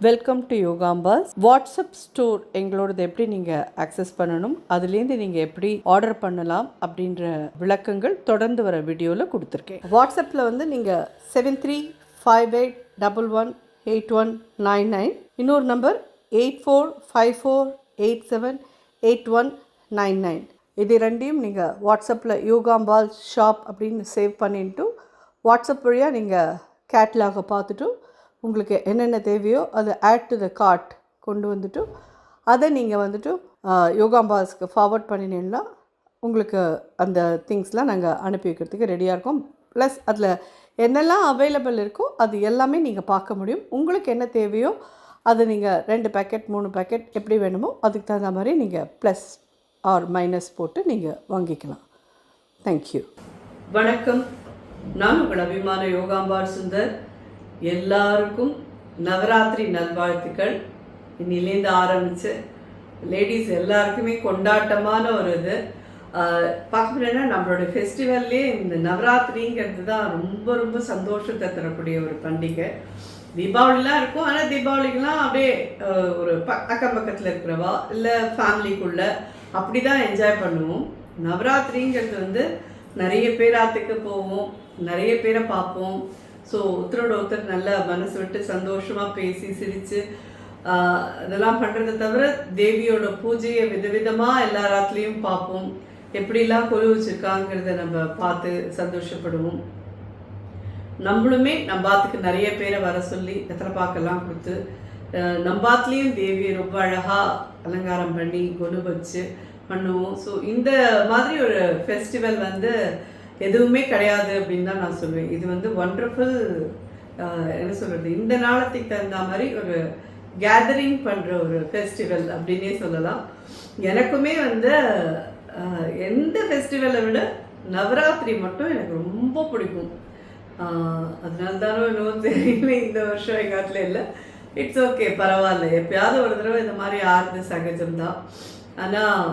Welcome to யோகாம்பாஸ். WhatsApp store எங்களோடது எப்படி நீங்கள் ஆக்சஸ் பண்ணணும், அதுலேருந்து நீங்கள் எப்படி ஆர்டர் பண்ணலாம் அப்படின்ற விளக்கங்கள் தொடர்ந்து வர வீடியோவில் கொடுத்துருக்கேன். வாட்ஸ்அப்பில் வந்து நீங்கள் 7358118199, இன்னொரு நம்பர் 8454878199. இது ரெண்டையும் நீங்கள் வாட்ஸ்அப்பில் யோகாம்பால் ஷாப் அப்படின்னு சேவ் பண்ணிட்டு வாட்ஸ்அப் வழியாக நீங்கள் கேட்லாகை பார்த்துட்டு உங்களுக்கு என்னென்ன தேவையோ அதை ஆட் டு த கார்ட் கொண்டு வந்துட்டு அதை நீங்கள் வந்துட்டு யோகாம்பாஸ்க்கு ஃபார்வர்ட் பண்ணினீங்கன்னா உங்களுக்கு அந்த திங்ஸ்லாம் நாங்கள் அனுப்பி வைக்கிறதுக்கு ரெடியாக இருக்கோம். ப்ளஸ் அதில் என்னெல்லாம் அவைலபிள் இருக்கோ அது எல்லாமே நீங்கள் பார்க்க முடியும். உங்களுக்கு என்ன தேவையோ அதை நீங்கள் 2 பேக்கெட் 3 பேக்கெட் எப்படி வேணுமோ அதுக்கு தகுந்த மாதிரி நீங்கள் ப்ளஸ் ஆர் மைனஸ் போட்டு நீங்கள் வாங்கிக்கலாம். தேங்க்யூ. வணக்கம். நான் உங்கள் அபிமான யோகாம்பால் சுந்தர். எல்லாருக்கும் நவராத்திரி நல்வாழ்த்துக்கள். இன்னிலேருந்து ஆரம்பித்து லேடிஸ் எல்லாருக்குமே கொண்டாட்டமான ஒரு இது பார்க்க முடியும்னா நம்மளோட ஃபெஸ்டிவல்லே இந்த நவராத்திரிங்கிறது தான் ரொம்ப ரொம்ப சந்தோஷத்தை தரக்கூடிய ஒரு பண்டிகை. தீபாவளிலாம் இருக்கும், ஆனால் தீபாவளிக்கெலாம் அப்படியே ஒரு அக்கம் பக்கத்தில் இருக்கிறவா இல்லை ஃபேமிலிக்குள்ளே அப்படி தான் என்ஜாய் பண்ணுவோம். நவராத்திரிங்கிறது வந்து நிறைய பேராத்துக்கு போவோம், நிறைய பேரை பார்ப்போம். ஸோ ஒருத்தரோட ஒருத்தர் நல்லா மனசு விட்டு சந்தோஷமாக பேசி சிரித்து இதெல்லாம் பண்ணுறதை தவிர தேவியோட பூஜையை விதவிதமாக எல்லா ராத்துலேயும் பார்ப்போம். எப்படிலாம் கொலு வச்சுருக்காங்கிறத நம்ம பார்த்து சந்தோஷப்படுவோம். நம்மளுமே நம்பாத்துக்கு நிறைய பேரை வர சொல்லி எத்தனை பாக்கெல்லாம் கொடுத்து நம்பாத்துலேயும் தேவியை ரொம்ப அழகாக அலங்காரம் பண்ணி கொலு வச்சு பண்ணுவோம். ஸோ இந்த மாதிரி ஒரு ஃபெஸ்டிவல் வந்து எதுவுமே கிடையாது அப்படின்னு தான் நான் சொல்லுவேன். இது வந்து ஒண்டர்ஃபுல், என்ன சொல்கிறது, இந்த நாளத்துக்கு தகுந்த மாதிரி ஒரு கேதரிங் பண்ணுற ஒரு ஃபெஸ்டிவல் அப்படின்னே சொல்லலாம். எனக்குமே வந்து எந்த ஃபெஸ்டிவலை விட நவராத்திரி மட்டும் எனக்கு ரொம்ப பிடிக்கும். அதனால தானோ என்னவோ தெரியல, இந்த வருஷம் எங்கள் காட்டில் இல்லை. இட்ஸ் ஓகே, பரவாயில்ல, எப்பயாவது ஒரு தடவை இந்த மாதிரி ஆறுது சகஜம்தான். ஆனால்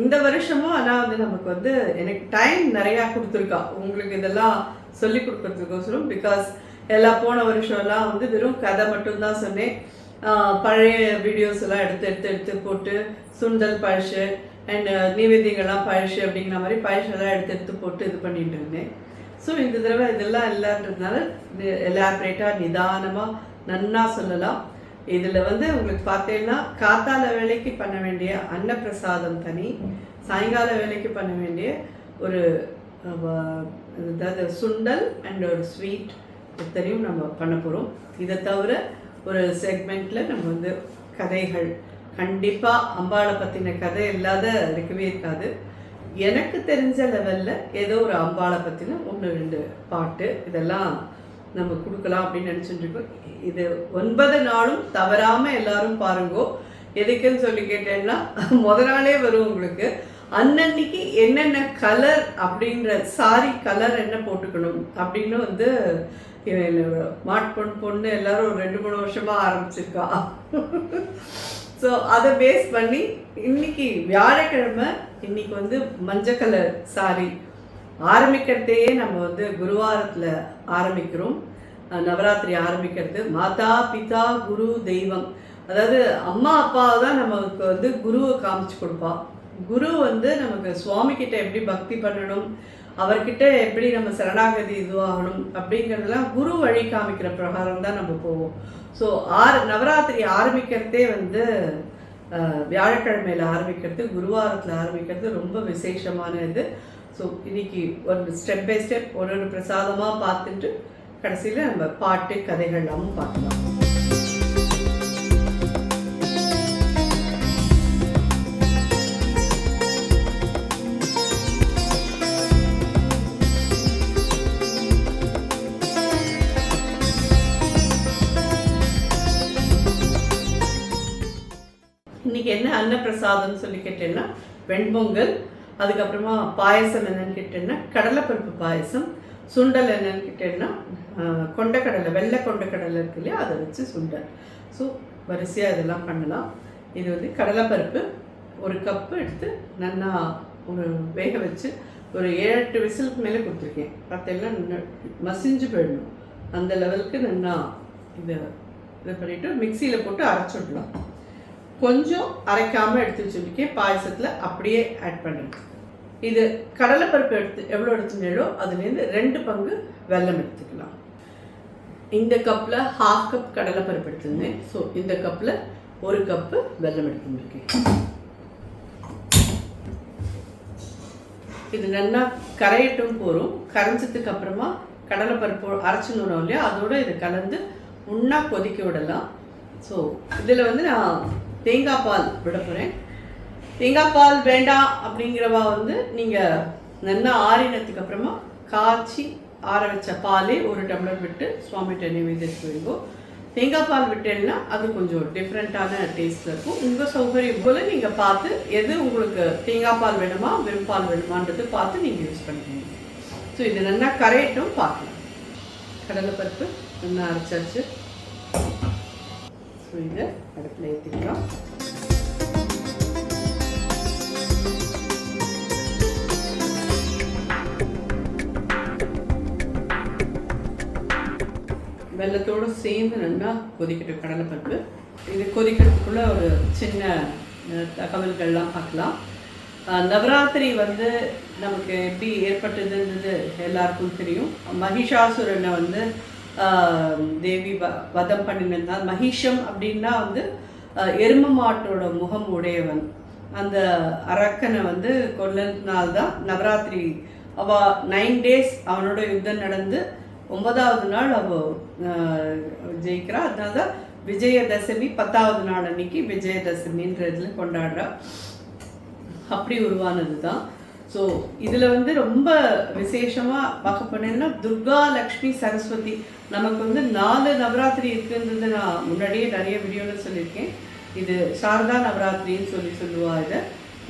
இந்த வருஷமும் ஆனால் வந்து நமக்கு வந்து எனக்கு டைம் நிறையா கொடுத்துருக்கா உங்களுக்கு இதெல்லாம் சொல்லி கொடுக்குறதுக்கோசரம். பிகாஸ் எல்லாம் போன வருஷம்லாம் வந்து வெறும் கதை மட்டும்தான் சொன்னேன். பழைய வீடியோஸ் எல்லாம் எடுத்து போட்டு சுண்டல் பழசு அண்ட் நைவேத்தியங்கள்லாம் பழசு அப்படிங்கிற மாதிரி பழசெல்லாம் எடுத்து போட்டு இது பண்ணிட்டு இருந்தேன். ஸோ இந்த தடவை இதெல்லாம் இல்லைன்றதுனால எலாபரேட்டாக நிதானமாக நன்னா சொல்லலாம். இதில் வந்து உங்களுக்கு பார்த்தீங்கன்னா காத்தால வேலைக்கு பண்ண வேண்டிய அன்னப்பிரசாதம் தனி, சாயங்கால வேலைக்கு பண்ண வேண்டிய ஒரு அதாவது சுண்டல் அண்ட் ஒரு ஸ்வீட் இத்தனையும் நம்ம பண்ண போகிறோம். இதை தவிர ஒரு செக்மெண்ட்டில் நம்ம வந்து கதைகள், கண்டிப்பாக அம்பாளை பற்றின கதை இல்லாத இருக்கவே இருக்காது. எனக்கு தெரிஞ்ச லெவலில் ஏதோ ஒரு அம்பாளை பற்றின 1-2 பாட்டு இதெல்லாம் நம்ம கொடுக்கலாம் அப்படின்னு நினச்சிட்டு இருக்கோம். இது 9 நாளும் தவறாமல் எல்லாரும் பாருங்கோ. எதுக்குன்னு சொல்லி கேட்டேன்னா முதல் நாளே வரும் உங்களுக்கு. அன்னன்னைக்கு என்னென்ன கலர் அப்படின்ற சாரி கலர் என்ன போட்டுக்கணும் அப்படின்னு வந்து பொண்ணு எல்லாரும் ஒரு 2-3 வருஷமாக ஆரம்பிச்சிருக்கா. ஸோ அதை பேஸ் பண்ணி இன்னைக்கு வியாழக்கிழமை, இன்னைக்கு வந்து மஞ்சள் கலர் சாரி ஆரம்பிக்கிறதையே நம்ம வந்து குருவாரத்தில் ஆரம்பிக்கிறோம். நவராத்திரி ஆரம்பிக்கிறது மாதா பிதா குரு தெய்வம், அதாவது அம்மா அப்பாவை தான் நமக்கு வந்து குருவை காமிச்சு கொடுப்பா. குரு வந்து நமக்கு சுவாமி கிட்ட எப்படி பக்தி பண்ணணும், அவர்கிட்ட எப்படி நம்ம சரணாகதி இதுவாகணும் அப்படிங்கிறதெல்லாம் குரு வழி காமிக்கிற பிரகாரம் தான் நம்ம போவோம். ஸோ நவராத்திரி ஆரம்பிக்கிறதே வந்து வியாழக்கிழமையில் ஆரம்பிக்கிறது, குருவாரத்தில் ஆரம்பிக்கிறது ரொம்ப விசேஷமான இது. ஸோ இன்னைக்கு ஒரு ஸ்டெப் பை ஸ்டெப் ஒரு பிரசாதமாக பார்த்துட்டு கடைசியில் நம்ம பாட்டு கதைகள் எல்லாமும் பார்க்கலாம். இன்னைக்கு என்ன அன்னப்பிரசாதம்னு சொல்லி கேட்டேன்னா வெண்பொங்கல், அதுக்கப்புறமா பாயசம் என்னன்னு கேட்டேன்னா கடலைப்பருப்பு பாயசம், சுண்டல் என்னன்னு கேட்டேன்னா கொண்டக்கடலை, வெள்ளை கொண்டக்கடலை இருக்கு இல்லையா, அதை வச்சு சுண்டல். ஸோ வரிசையாக இதெல்லாம் பண்ணலாம். இது வந்து கடலைப்பருப்பு 1 கப்பு எடுத்து நல்லா ஒரு வேக வச்சு ஒரு 7-8 விசிலுக்கு மேலே கொடுத்துருக்கேன். பார்த்தீங்கன்னா மசிஞ்சு போயிடணும், அந்த லெவலுக்கு நல்லா இதை இது பண்ணிவிட்டு மிக்சியில் போட்டு அரைச்சிடலாம். கொஞ்சம் அரைக்காமல் எடுத்து வச்சுருக்கேன், பாயசத்தில் அப்படியே ஆட் பண்ணுறேன். இது கடலைப்பருப்பு எவ்வளோ எடுத்துனோ அதுலேருந்து 2 பங்கு வெல்லம் எடுத்துக்கலாம். இந்த கப்பில் 1/2 கப் கடலைப்பருப்பு எடுத்துருந்தேன். ஸோ இந்த கப்பில் 1 கப்பு வெல்லம் எடுத்துருக்கேன். இது நல்லா கரையட்டும் போகிறோம். கரைஞ்சதுக்கு அப்புறமா கடலைப்பருப்பு அரைச்சிடணும் இல்லையா, அதோடு இதை கலந்து ஒன்றா கொதிக்க விடலாம். ஸோ இதில் வந்து நான் தேங்காய் பால் விட போகிறேன். தேங்காய் பால் வேண்டாம் அப்படிங்கிறவா வந்து நீங்கள் நல்லா ஆறினத்துக்கு அப்புறமா காய்ச்சி ஆற வச்ச பாலே 1 டம்ளர் விட்டு சுவாமிகிட்ட நைவேத்தியத்துக்கு வைக்கும். தேங்காய் பால் விட்டேன்னா அது கொஞ்சம் டிஃப்ரெண்ட்டான டேஸ்ட்டில் இருக்கும். உங்கள் சௌகரியம் போல் நீங்கள் பார்த்து எது உங்களுக்கு தேங்காய் பால் வேணுமா வெறும் பால் வேணுமான்றது பார்த்து நீங்கள் யூஸ் பண்ணிக்கணும். ஸோ இது நல்லா கரையட்டும் பார்க்கலாம். கடலைப்பருப்பு நல்லா அரைச்சாச்சு. ஸோ இதை அடுப்பில் ஏற்றிக்கலாம். வெள்ளத்தோடு சேர்ந்து நல்லா கொதிக்கட்டும் கடலைப்பருப்பு. இது கொதிக்கிறதுக்குள்ளே ஒரு சின்ன தகவல்கள்லாம் பார்க்கலாம். நவராத்திரி வந்து நமக்கு எப்படி ஏற்பட்டதுன்றது எல்லாருக்கும் தெரியும். மகிஷாசுரனை வந்து தேவி வதம் பண்ணினதுதான். மகிஷம் அப்படின்னா வந்து எரும மாட்டோட முகம் உடையவன். அந்த அரக்கனை வந்து கொல்லதுனால்தான் நவராத்திரி. அவள் 9 days அவனோட யுத்தம் நடந்து 9வது நாள் அவள் ஜெயிக்கிறா. அதனால தான் விஜயதசமி 10வது நாள் அன்னைக்கு விஜயதசமின்றதுல கொண்டாடுறா. அப்படி உருவானது தான். ஸோ இதில் வந்து ரொம்ப விசேஷமாக பார்க்க போனேன்னா துர்கா, லக்ஷ்மி, சரஸ்வதி. நமக்கு வந்து 4 நவராத்திரி இருக்குன்றது நான் முன்னாடியே நிறைய வீடியோவில் சொல்லியிருக்கேன். இது சாரதா நவராத்திரின்னு சொல்லுவா. இதை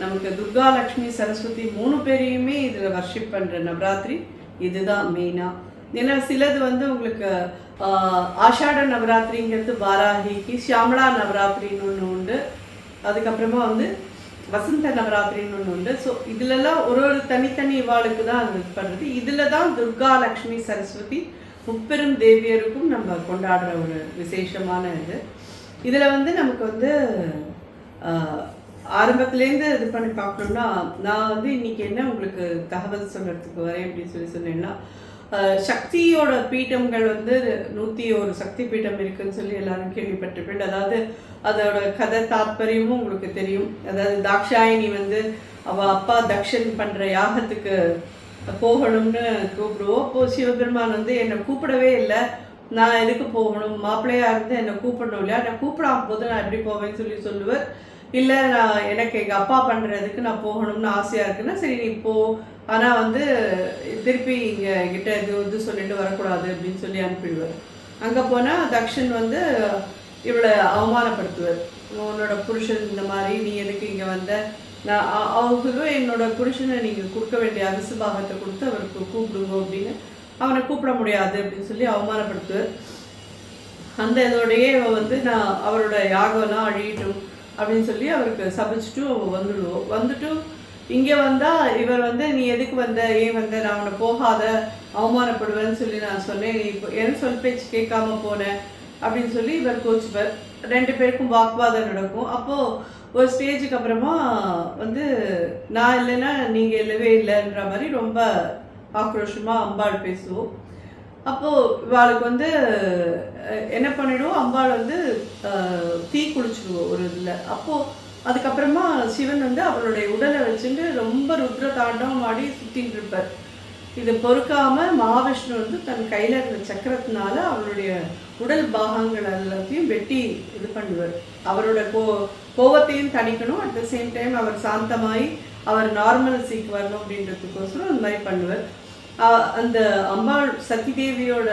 நமக்கு துர்கா, லக்ஷ்மி, சரஸ்வதி 3 பேரையுமே இதில் வர்ஷிப் பண்ணுற நவராத்திரி இதுதான் மெயினாக. ஏன்னா சிலது வந்து உங்களுக்கு ஆஷாட நவராத்திரிங்கிறது வாராகிக்கு, ஷியாமலா நவராத்திரின்னு ஒன்று உண்டு, அதுக்கப்புறமா வந்து வசந்த நவராத்திரின்னு ஒன்று உண்டு. ஸோ இதிலெல்லாம் ஒரு தனித்தனி இவாளுக்கு தான் அது பண்ணுறது. இதில் தான் துர்கா, லக்ஷ்மி, சரஸ்வதி முப்பெரும் தேவியருக்கும் நம்ம கொண்டாடுற ஒரு விசேஷமான இது. இதில் வந்து நமக்கு வந்து ஆரம்பத்துலேருந்து இது பண்ணி பார்க்கணும்னா, நான் வந்து இன்றைக்கி என்ன உங்களுக்கு தகவல் சொல்கிறதுக்கு வரேன் அப்படின்னு சொன்னேன்னா, சக்தியோட பீட்டங்கள் வந்து 101 சக்தி பீட்டம் இருக்குதுன்னு சொல்லி எல்லாரும் கேள்விப்பட்டிருப்பேன். அதாவது அதோட கதை தாற்பயமும் உங்களுக்கு தெரியும். அதாவது தாக்ஷாயினி வந்து அவள் அப்பா தக்ஷன் பண்ணுற யாகத்துக்கு போகணும்னு கூப்பிடுவோம். அப்போது சிவபெருமான் வந்து என்னை கூப்பிடவே இல்லை. நான் எதுக்கு போகணும், மாப்பிள்ளையாக இருந்து என்னை கூப்பிடணும் இல்லையா, நான் கூப்பிடாம போது நான் எப்படி போவேன்னு சொல்லுவேன். இல்லை நான் எனக்கு எங்கள் அப்பா பண்ணுறதுக்கு நான் போகணும்னு ஆசையாக இருக்குன்னா சரி நீ போ, ஆனால் வந்து திருப்பி இங்கே கிட்ட இது சொல்லிட்டு வரக்கூடாது அப்படின்னு சொல்லி அனுப்பிடுவார். அங்கே போனால் தக்ஷன் வந்து இவளை அவமானப்படுத்துவார். உன்னோட புருஷன் இந்த மாதிரி, நீ எதுக்கு இங்கே வந்த, நான் அவங்களும் என்னோட புருஷனை நீங்கள் கொடுக்க வேண்டிய அரிசி பாகத்தை கொடுத்து அவருக்கு கூப்பிடுங்க அப்படின்னு, அவனை கூப்பிட முடியாது அப்படின்னு சொல்லி அவமானப்படுத்துவார். அந்த இதோடையே வந்து நான் அவரோட யாகம்லாம் அழியட்டும் அப்படின்னு சொல்லி அவருக்கு சபிச்சுட்டு வந்துடுவோம். வந்துட்டு இங்கே வந்தால் இவர் வந்து நீ எதுக்கு வந்த, ஏன் வந்த, நான் அவனை போகாத, அவமானப்படுவேன்னு சொல்லி நான் சொன்னேன், நீ இப்போ என் சொல் பேச்சு கேட்காம போனேன் அப்படின்னு சொல்லி இவர் கோச்சுப்பார். 2 பேருக்கும் வாக்குவாதம் நடக்கும். அப்போது ஒரு ஸ்டேஜுக்கு அப்புறமா வந்து நான் இல்லைன்னா நீங்கள் இல்லவே இல்லைன்ற மாதிரி ரொம்ப ஆக்ரோஷமாக அம்பாள் பேசுவோம். அப்போது இவாளுக்கு வந்து என்ன பண்ணிடுவோம், அம்பாள் வந்து தீ குளிச்சுடுவோம் ஒரு இதில். அப்போது அதுக்கப்புறமா சிவன் வந்து அவளுடைய உடலை வச்சுட்டு ரொம்ப ருத்ர தாண்டவம் ஆடி சுற்றிட்டு இருப்பார். இதை பொறுக்காமல் மகாவிஷ்ணு வந்து தன் கையில் இருந்த சக்கரத்தினால அவளுடைய உடல் பாகங்கள் எல்லாத்தையும் வெட்டி இது பண்ணுவார். அவரோட கோவத்தையும் தணிக்கணும், அட் த சேம் டைம் அவர் சாந்தமாகி அவர் நார்மல் சீக்கு வரணும் அப்படின்றதுக்கோசரம் அந்த மாதிரி பண்ணுவார். அந்த அம்பாள் சக்தி தேவியோட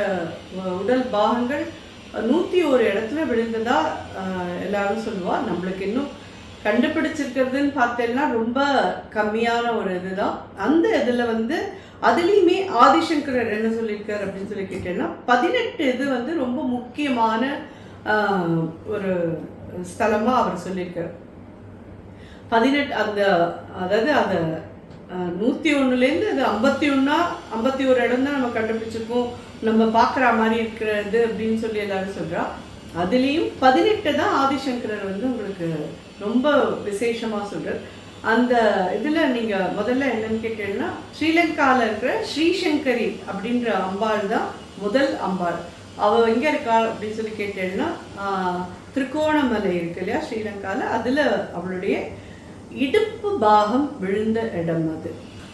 உடல் பாகங்கள் 101 இடத்துல விழுந்ததா எல்லாரும் சொல்லுவாள். நம்மளுக்கு இன்னும் கண்டுபிடிச்சிருக்கிறதுன்னு பார்த்தேன்னா ரொம்ப கம்மியான ஒரு இதுதான். அந்த இதில் வந்து அதுலேயுமே ஆதிசங்கரர் என்ன சொல்லியிருக்கார் அப்படின்னு சொல்லி கேட்டேன்னா 18 இது வந்து ரொம்ப முக்கியமான ஒரு ஸ்தலமாக அவர் சொல்லியிருக்கார். 18 அந்த அதாவது அந்த 101லேருந்து அது 51 இடம் தான் நம்ம கண்டுபிடிச்சிருக்கோம், நம்ம பார்க்குற மாதிரி இருக்கிறது அப்படின்னு சொல்லி எல்லாரும் சொல்கிறா. அதுலேயும் 18 தான் ஆதிசங்கரர் வந்து உங்களுக்கு ரொம்ப விசேஷமாக சொல்கிறார். அந்த இதில் நீங்கள் முதல்ல என்னன்னு கேட்டீங்கன்னா, ஸ்ரீலங்காவில் இருக்கிற ஸ்ரீசங்கரி அப்படின்ற அம்பாள் தான் முதல் அம்பாள். அவள் எங்கே இருக்கா அப்படின்னு சொல்லி கேட்டேன்னா, திருக்கோணமலை இருக்கு இல்லையா ஸ்ரீலங்காவில், அதில் அவளுடைய இடுப்பு பாகம் விழுந்த இடம் அது.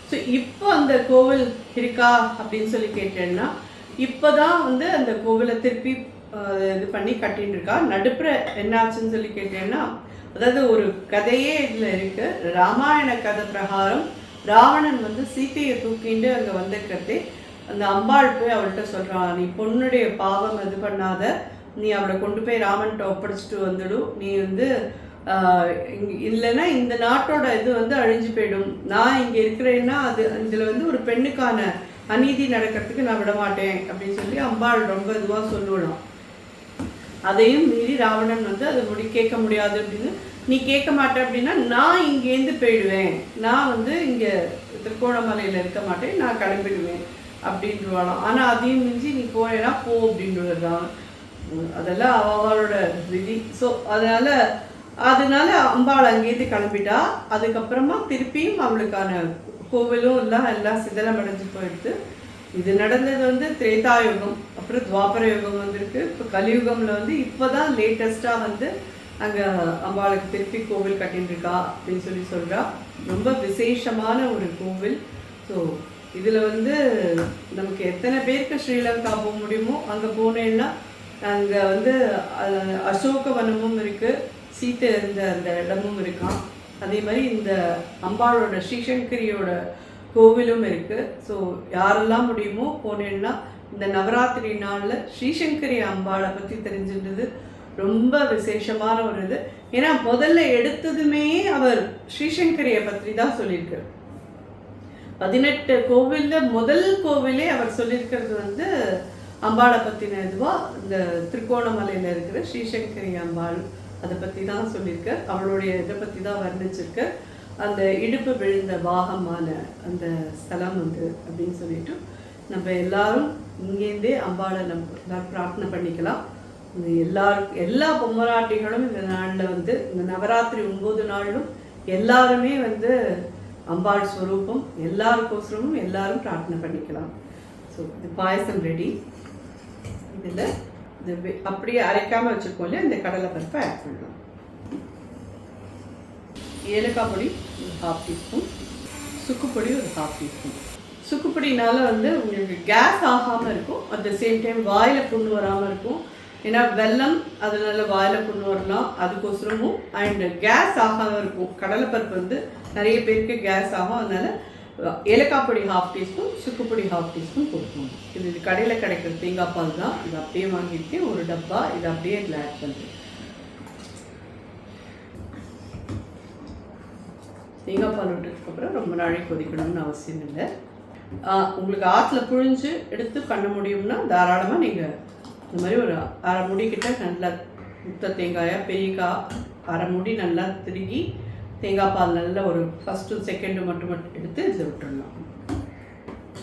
ஸோ இப்போ அந்த கோவில் இருக்கா அப்படின்னு சொல்லி கேட்டேன்னா, இப்போ தான் வந்து அந்த கோவிலை திருப்பி இது பண்ணி கட்டின்னு இருக்கா. நடுப்புற என்னாச்சுன்னு சொல்லி கேட்டேன்னா, அதாவது ஒரு கதையே இதில் இருக்குது. ராமாயண கதை பிரகாரம் ராவணன் வந்து சீத்தையை தூக்கிண்டு அங்கே வந்திருக்கிறதே அந்த அம்பாள் போய் அவள்கிட்ட சொல்கிறான், நீ பொண்ணுடைய பாவம் இது பண்ணாத, நீ அவளை கொண்டு போய் ராமன்கிட்ட ஒப்படைச்சிட்டு வந்துடும், நீ வந்து இல்லைன்னா இந்த நாட்டோட இது வந்து அழிஞ்சு போயிடும், நான் இங்கே இருக்கிறேன்னா அது இதில் வந்து ஒரு பெண்ணுக்கான அநீதி நடக்கிறதுக்கு நான் விட மாட்டேன் அப்படின்னு சொல்லி அம்பாள் ரொம்ப இதுவாக சொல்லலாம். அதையும் மீறி ராவணன் வந்து அதை கேட்க முடியாது அப்படின்னு, நீ கேட்க மாட்டேன் அப்படின்னா நான் இங்கேருந்து போயிடுவேன், நான் வந்து இங்கே திருக்கோணமலையில் இருக்க மாட்டேன், நான் கிளம்பிடுவேன் அப்படின்றாலாம். ஆனால் அதையும் மிஞ்சி நீ போயேன்னா போ அப்படின்றதான், அதெல்லாம் அவளோட விதி. ஸோ அதனால அம்பாள் அங்கேருந்து கிளம்பிட்டா. அதுக்கப்புறமா திருப்பியும் அவளுக்கான கோவிலும் எல்லாம் சிதலமடைஞ்சு போயிடுது. இது நடந்தது வந்து திரேதாயுகம், அப்புறம் துவாபர யுகம் வந்திருக்கு. இப்போ கலியுகம்ல வந்து இப்போ தான் லேட்டஸ்ட்டாக வந்து அங்கே அம்பாளுக்கு திருப்பி கோவில் கட்டின்றிருக்கா அப்படின்னு சொல்லி சொல்கிறா. ரொம்ப விசேஷமான ஒரு கோவில். ஸோ இதில் வந்து நமக்கு எத்தனை பேருக்கு ஸ்ரீலங்கா போக முடியுமோ அங்கே போனேன்னா, அங்கே வந்து அசோகவனமும் இருக்குது, சீத்தை இருந்த அந்த இடமும் இருக்கான். அதே மாதிரி இந்த அம்பாளோட ஸ்ரீசங்கரியோட கோவிலும் இருக்குது. ஸோ யாரெல்லாம் முடியுமோ போனேன்னா இந்த நவராத்திரி நாளில் ஸ்ரீசங்கரி அம்பாளை பற்றி தெரிஞ்சுன்றது ரொம்ப விசேஷமான ஒரு இது. ஏன்னா முதல்ல எடுத்ததுமே அவர் ஸ்ரீசங்கரியை பற்றி தான் சொல்லியிருக்கார். 18 கோவிலில் முதல் கோவிலே அவர் சொல்லியிருக்கிறது வந்து அம்பாளை பற்றின இதுவாக இந்த திருக்கோணமலையில் இருக்கிற ஸ்ரீசங்கரி அம்பாள் அதை பற்றி தான் சொல்லியிருக்க. அவளுடைய இதை பற்றி தான் வர்ணிச்சிருக்க. அந்த இடுப்பு விழுந்த பாகமான அந்த ஸ்தலம் வந்து அப்படின்னு சொல்லிட்டு நம்ம எல்லாரும் இங்கேருந்தே அம்பாளை நம்ம பிரார்த்தனை பண்ணிக்கலாம். எல்லா பொம்மராட்டிகளும் இந்த நாளில் வந்து இந்த நவராத்திரி 9 நாளிலும் எல்லாருமே வந்து அம்பாள் ஸ்வரூபம் எல்லாருக்கோசரமும் எல்லாரும் பிரார்த்தனை பண்ணிக்கலாம். ஸோ இது பாயசம் ரெடி. இதில் இது அப்படியே அரைக்காமல் வச்சுருக்கோம் இல்லையா, இந்த கடலை பருப்பை ஆட் பண்ணலாம். ஏலக்காய் பொடி ஒரு 1/2 டீஸ்பூன், சுக்குப்பொடி ஒரு 1/2 டீஸ்பூன். சுக்குப்பொடினால வந்து உங்களுக்கு கேஸ் ஆகாமல் இருக்கும், அட் த சேம் டைம் வாயில் புண்ணு வராமல் இருக்கும். ஏன்னா வெல்லம் அதனால வாயில் புண்ணு வரலாம், அதுக்கோசரமும். அண்ட் கேஸ் ஆகாமல் இருக்கும். கடலைப்பருப்பு வந்து நிறைய பேருக்கு கேஸ் ஆகும், அதனால ஏலக்காய் பொடி 1/2 டீஸ்பூன், சுக்குப்பொடி 1/2 டீஸ்பூன் கொடுக்கணும். இது கடையில் கிடைக்கிற தேங்காய் பால் தான், இது அப்படியே வாங்கியிருக்கேன் ஒரு டப்பா. இது அப்படியே இதில் ஆட் பண்ணுறேன். தேங்காய் பால் விட்டதுக்கப்புறம் ரொம்ப நாளைக்கு கொதிக்கணும்னு அவசியம் இல்லை. உங்களுக்கு ஆற்றுல புழிஞ்சு எடுத்து பண்ண முடியும்னா தாராளமாக நீங்கள் இந்த மாதிரி ஒரு 1/2 முடிக்கிட்ட நல்லா முத்த தேங்காயாக பெரியக்காய் 1/2 முடி நல்லா திருகி தேங்காய் பால் நல்லா ஒரு ஃபஸ்ட்டு செகண்டு மட்டும் எடுத்து இதில் விட்டுடலாம்.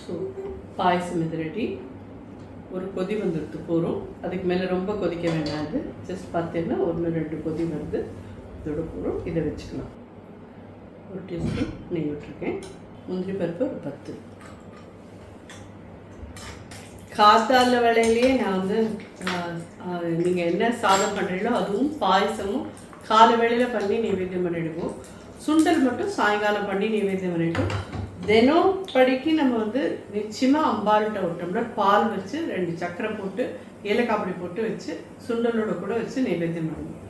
ஸோ பாயசம் இது ரெடி. ஒரு கொதி வந்துடுது போகிறோம், அதுக்கு மேலே ரொம்ப கொதிக்க வேண்டாது. ஜஸ்ட் பார்த்தீங்கன்னா 1-2 கொதி வருது, இதோட போகிறோம். இதை வச்சுக்கலாம். ஒரு டீஸ்பூன் நெய் விட்டுருக்கேன். முந்திரி பருப்பு ஒரு 10. காத்தால வேலையிலேயே நான் வந்து நீங்கள் என்ன சாதம் பண்ணுறீங்களோ அதுவும் பாயசமும் காலை வேளையில் பண்ணி நைவேத்தியம் பண்ணிவிடுவோம். சுண்டல் மட்டும் சாயங்காலம் பண்ணி நைவேத்தியம் பண்ணிவிட்டோம். தினம் படிக்கு நம்ம வந்து நிச்சயமாக அம்பாள்கிட்ட ஒரு டம்ளர் பால் வச்சு 2 சக்கரை போட்டு ஏலக்காய் பொடி போட்டு வச்சு சுண்டலோட கூட வச்சு நைவேத்தியம் பண்ணுவோம்.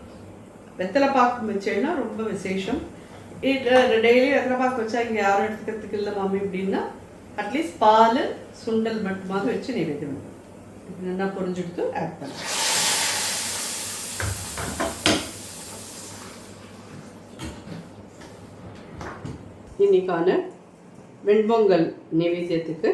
வெத்தலை பாக்கு வச்சேன்னா ரொம்ப விசேஷம். டெய்லி வெத்தலை பாக்கு வச்சா இங்கே யாரும் எடுத்துக்கிறதுக்கு இல்லை மாமி அப்படின்னா அட்லீஸ்ட் பால் சுண்டல் மட்டுமாவது வச்சு நைவேத்தியம் பண்ணுவோம். நல்லா புரிஞ்சுடுத்து ஆட் பண்ணுவோம். இன்னைக்கான வெண்பொங்கல் நைவேத்தியத்துக்கு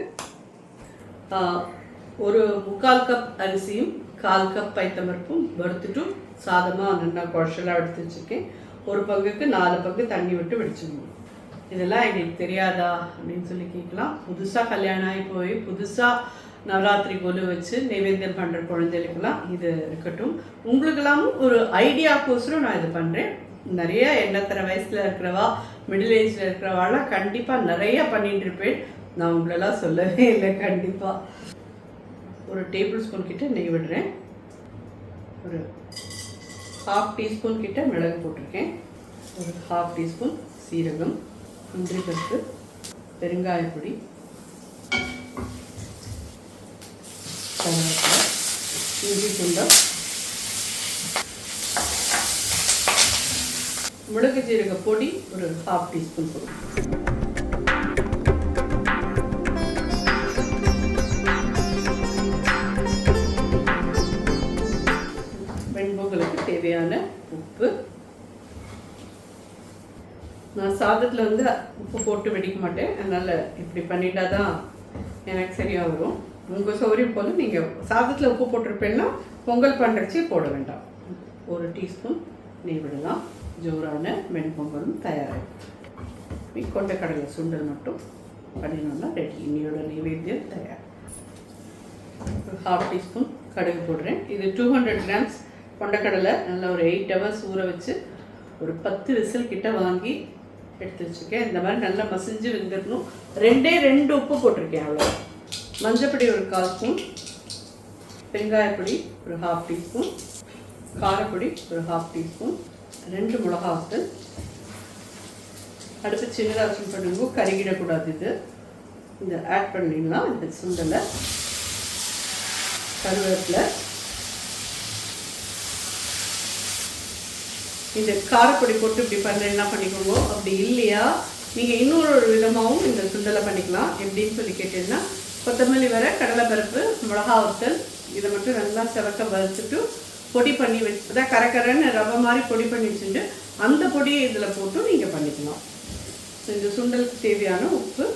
ஒரு 3/4 கப் அரிசியும் 1/4 கப் பைத்தம்பருப்பும் வறுத்துட்டும் சாதமாக நல்லா குழச்சலாக எடுத்து வச்சுருக்கேன். ஒரு பங்குக்கு 4 பங்கு தண்ணி விட்டு வெடிச்சிடணும். இதெல்லாம் எங்களுக்கு தெரியாதா அப்படின்னு சொல்லி கேட்கலாம். புதுசாக கல்யாணம் ஆகி போய் புதுசாக நவராத்திரி கொலு வச்சு நைவேத்தியம் பண்ணுற குழந்தைகளுக்கெல்லாம் இது இருக்கட்டும். உங்களுக்கெல்லாமும் ஒரு ஐடியாக்கோசரம் நான் இது பண்ணுறேன். நிறைய எண்ணத்தர வயசில் இருக்கிறவா, மிடில் ஏஜில் இருக்கிறவாலாம் கண்டிப்பாக நிறைய பண்ணிட்டு இருப்பேன். நான் உங்களெல்லாம் சொல்லவே இல்லை. கண்டிப்பாக ஒரு டேபிள் ஸ்பூன் கிட்ட நெய் விடுறேன். ஒரு 1/2 டீஸ்பூன் கிட்ட மிளகு போட்டிருக்கேன். ஒரு 1/2 டீஸ்பூன் சீரகம், முந்திரி பருப்பு, பெருங்காயப்பொடி, இஞ்சி துண்டம், மிளகு ஜீரக பொடி ஒரு 1/2 டீஸ்பூன் போடுவோம். வெண்பொங்கலுக்கு தேவையான உப்பு. நான் சாதத்தில் வந்து உப்பு போட்டு வெடிக்க மாட்டேன், அதனால் இப்படி பண்ணிட்டா தான் எனக்கு சரியாக வரும். உங்கள் சௌகரியம் போல் நீங்கள் சாதத்தில் உப்பு போட்டிருப்பேன்னா பொங்கல் பண்ணுறச்சி போட வேண்டாம். ஒரு டீஸ்பூன் நெய் விடலாம். ஜோரான வெண்பொங்கலும் தயாராகிடும். கொண்டைக்கடலை சுண்டல் மட்டும் பண்ணினோம்னா ரெடி. இன்னையோட நைவேத்தியம் தயார். ஒரு 1/2 டீஸ்பூன் கடுகு போடுறேன். இது 200 கிராம்ஸ் கொண்டைக்கடலை நல்லா ஒரு 8 ஹவர்ஸ் ஊற வச்சு ஒரு 10 விசில் கிட்ட வாங்கி எடுத்து வச்சுருக்கேன். இந்த மாதிரி நல்லா மசிஞ்சு வெந்துடணும். 2 உப்பு போட்டிருக்கேன், அவ்வளோ. மஞ்சப்பொடி ஒரு 1/4 ஸ்பூன், பெருங்காயப்பொடி ஒரு 1/2 டீஸ்பூன், காரப்பொடி ஒரு 1/2 டீஸ்பூன், 2 மிளகாத்தூள். அடுத்து சின்னதாக வச்சு பண்ணுங்க, கருகிடக்கூடாது. இது ஆட் பண்ணிடலாம். இந்த சுண்டலை, கருவேப்பிலை, இந்த காரப்பொடி போட்டு இப்படி பண்ணுறேன்னா பண்ணிக்கோங்க. அப்படி இல்லையா நீங்கள் இன்னொரு விதமாகவும் இந்த சுண்டலை பண்ணிக்கலாம். எப்படின்னு சொல்லி கேட்டீங்கன்னா, கொத்தமல்லி வர, கடலைப்பருப்பு, மிளகா வத்தல் இதை மட்டும் நல்லா செவக்க வறுத்துட்டு பொடி பண்ணி வச்சு, அதான் கரக்கரன்னு ரவை மாதிரி பொடி பண்ணி வச்சுட்டு அந்த பொடியை இதில் போட்டு நீங்கள் பண்ணிக்கலாம். இந்த சுண்டலுக்கு தேவையான உப்பு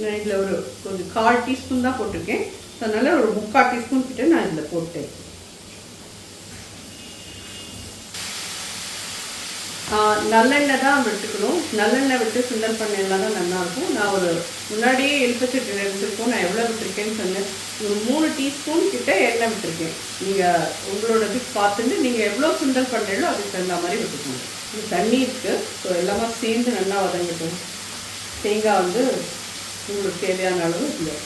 நான் இதில் ஒரு கொஞ்சம் 1/4 டீஸ்பூன் தான் போட்டிருக்கேன். அதனால் ஒரு 3/4 டீஸ்பூன் கிட்ட நான் இதில் போட்டேன். நல்லெண்ணெய் தான் விட்டுக்கணும். நல்லெண்ணெய் விட்டு சுண்டல் பண்ணலாம் தான் நல்லாயிருக்கும். நான் ஒரு முன்னாடியே எலுமிச்சை எடுத்துருக்கோம். நான் எவ்வளோ விட்டுருக்கேன்னு சொன்னேன். ஒரு 3 டீஸ்பூன் கிட்ட எண்ணெய் விட்டுருக்கேன். நீங்கள் உங்களோட இதுக்கு பார்த்துட்டு நீங்கள் எவ்வளோ சுண்டல் பண்ணுறீங்களோ அதுக்கு தகுந்த மாதிரி விட்டுக்கணும். இது தண்ணி இருக்குது. ஸோ எல்லாமே சேர்ந்து நல்லா வதங்கட்டும். தேங்காய் வந்து உங்களுக்கு தேவையான அளவு இல்லை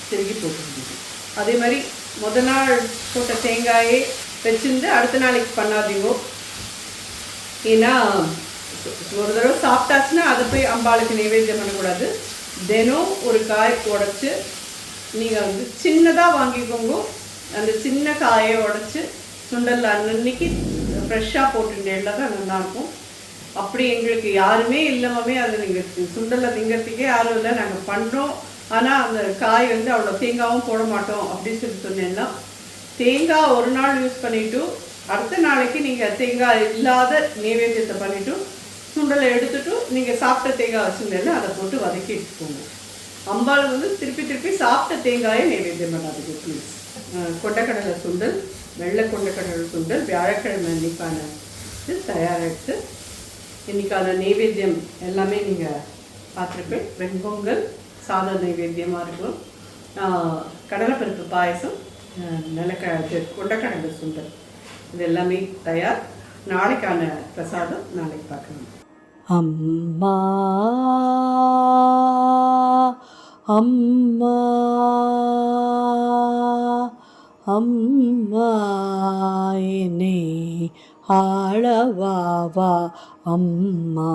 திருகி போட்டுருக்கீங்க. அதே மாதிரி முதல் நாள் போட்ட தேங்காயே வச்சுருந்து அடுத்த நாளைக்கு பண்ணாதீங்க. ஏன்னா ஒரு தடவை சாப்பிட்டாச்சுன்னா அதை போய் அம்பாளுக்கு நைவேத்தியம் பண்ணக்கூடாது. தினம் ஒரு காய் உடச்சி நீங்கள் வந்து சின்னதாக வாங்கிக்கோங்க. அந்த சின்ன காயை உடச்சி சுண்டல் அன்னைக்கு ஃப்ரெஷ்ஷாக போட்டுட்டேன்னா தான் நல்லாயிருக்கும். அப்படி எங்களுக்கு யாருமே இல்லாமே அதை நீங்கள் சுண்டலை திங்கிறதுக்கே யாரும் இல்லை, நாங்கள் பண்ணுறோம். ஆனால் அந்த காய் வந்து அவ்வளோ தேங்காயும் போட மாட்டோம் அப்படின்னு சொல்லி சொன்னேன்னா, தேங்காய் ஒரு நாள் யூஸ் பண்ணிவிட்டு அடுத்த நாளைக்கு நீங்கள் தேங்காய் இல்லாத நைவேத்தியத்தை பண்ணிவிட்டு சுண்டலை எடுத்துட்டு நீங்கள் சாப்பிட்ட தேங்காய் வச்சுருந்தேன்னா அதை போட்டு வதக்கி எடுத்துக்கோங்க. அம்பாளுக்கு வந்து திருப்பி திருப்பி சாப்பிட்ட தேங்காயை நைவேத்தியம் பண்ணாதுக்கு ப்ளீஸ். கொண்டைக்கடலை சுண்டல், வெள்ளை கொண்டைக்கடலை சுண்டல் வியாழக்கிழமை அன்னைக்கான இது தயாரித்து இன்றைக்கான நைவேத்தியம் எல்லாமே நீங்கள் பார்த்துருப்பேன். வெண்பொங்கல் சாதா நைவேத்தியமாக இருக்கும். கடலைப்பருப்பு பாயசம், கொண்டைக்கடலை சுண்டல் இது எல்லாமே தயார். நாளைக்கான பிரசாதம் நாளைக்கு பார்க்கணும். அம்மா அம்மா அம்மா என்னை ஆளவாவா அம்மா.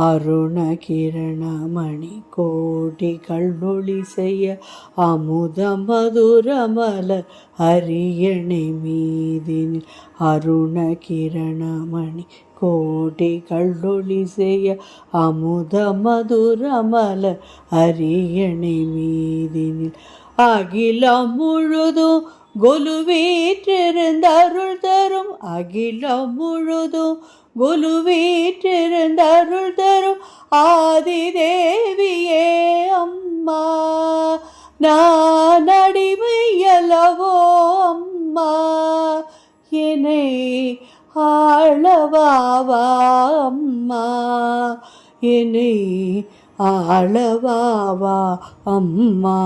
அருண கிரணமணி கோடிகள் ஒளி செய்ய அமுத மதுரமல அரியணை மீதினில். அருண கிரணமணி கோடிகள் ஒளி செய்ய அமுத மதுரமல அரியணை மீதினில். அகிலம் முழுதும் கொலுவீற்றிருந்த அருள் தரும். அகிலம் முழுதும் கொலுவீற்றிருந்த அருள் தரும் ஆதிதேவியே அம்மா. நான் அடிமையல்லவோ அம்மா, என்னை ஆளவாவா அம்மா, என்னை ஆளவாவா அம்மா.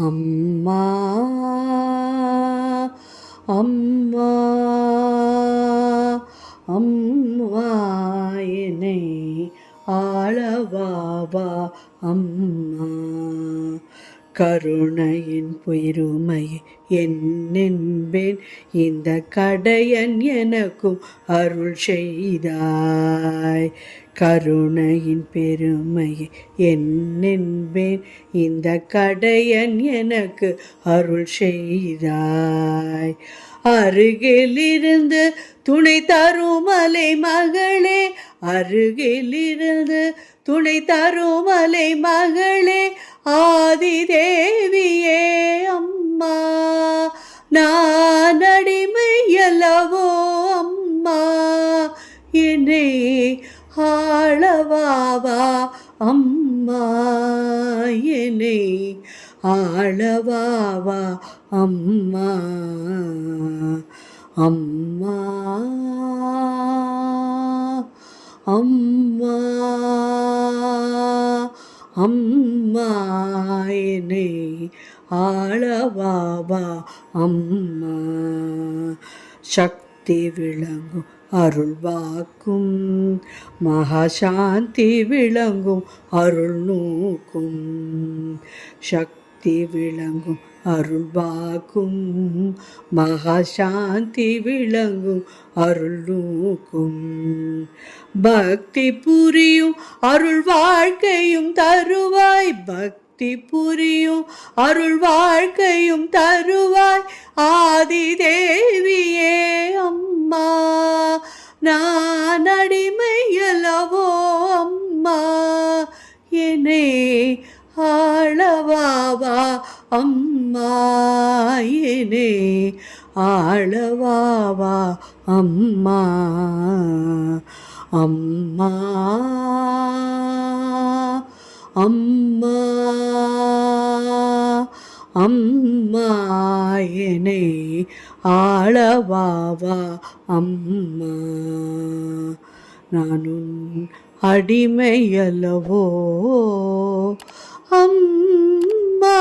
அம்மா அம்மா அம்மா என்னை ஆளவாவா அம்மா. கருணையின் பெருமை என்னென்பேன், இந்த கடையன் எனக்கும் அருள் செய்தாய். கருணையின் பெருமை என்னென்பேன், இந்த கடையன் எனக்கு அருள் செய்தாய். அருகிலிருந்து துணை தரும் மலை மகளே, அருகிலிருந்து துணை தரும் மலை மகளே, ஆதி தேவியே அம்மா. நான் அடிமையல்லவோ அம்மா, என்னை ஆளவாவா அம்மா. என்னை ஆளவாவா அம்மா. அம்மா அம்மா அம்மா என்னை ஆளவாவா அம்மா. சக்தி விளங்கும் அருள் வாக்கும், மகாசாந்தி விளங்கும் அருள் நோக்கும். சக்தி விளங்கும் அருள் வாக்கும், மகாசாந்தி விளங்கும் அருள் நோக்கும். பக்தி புரியும் அருள் வாழ்க்கையும் தருவாய், பக்தி புரியும் அருள் வாழ்க்கையும் தருவாய், ஆதி தேவியே அம்மா. நான் அடிமையல்லவோ அம்மா, என்னை ஆளவாவா அம்மா. என்னை ஆளவாவா அம்மா. அம்மா அம்மா அம்மா என்னை ஆளவாவா அம்மா. நான் உன் அடிமையல்லவோ அம்மா.